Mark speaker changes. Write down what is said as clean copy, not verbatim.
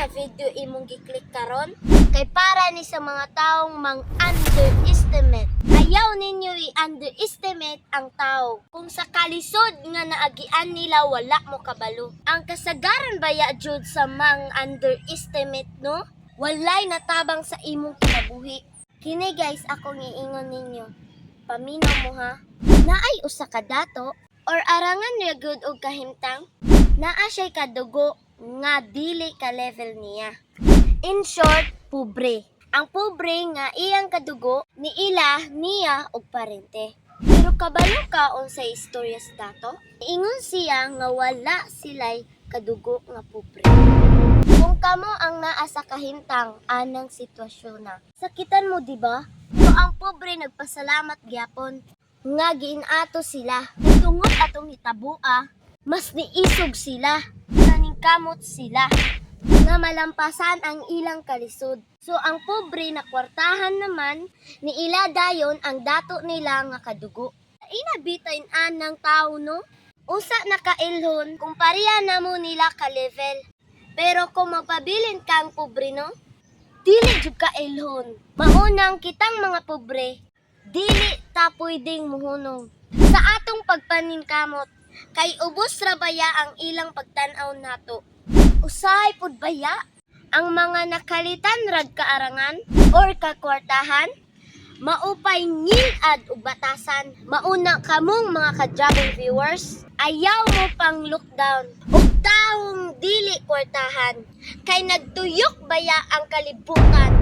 Speaker 1: nga video imong gi-click karon? Kay para ni sa mga taong mang-underestimate. Ayaw ninyo i-underestimate ang tao. Kung sa kalisod nga naagian nila wala mo kabalo. Ang kasagaran baya jud sa mang-underestimate, no? Walay natabang sa imong kinabuhi. Kini guys, akong iingon ninyo. Paminaw mo ha. Naay usa ka dato or arangan niya good og kahimtang. Naa siya'y kadugo nga dili ka level niya. In short, pobre. Ang pobre nga iyang kadugo ni ila, niya og parente. Pero kabalo ka unsay istorya sa dato? Ingon siya nga wala sila'y kadugo nga pobre. Kung kamo ang naa sa kahimtang anang sitwasyon na. Sakitan mo diba? So ang pobre nagpasalamat gyapon nga giinato sila. Tungod atong hitabua, mas niisog sila. Naningkamot sila nga malampasan ang ilang kalisod. So ang pobre na kwartahan naman ni ila dayon ang dato nila nga kadugo. Inabitain anang tao no? Usa na kailhon kung pareha na mo nila ka level. Pero kung magpabilin kang pobre no? Dili jud ka ilhon. Maunang kitang mga pobre, dili ta pwedeng muhunong. Sa atong pagpaningkamot, kay ubos ra baya ang ilang pagtan-aw nato. Usahay pud baya ang mga nakalitan rag kaarangan or kakwartahan, maupay ngilad ug batasan. Mauna kamong mga ka-Jabong viewers, ayaw mo pang lockdown ug taong dili kwartahan kay nagtuyok baya ang kalibutan.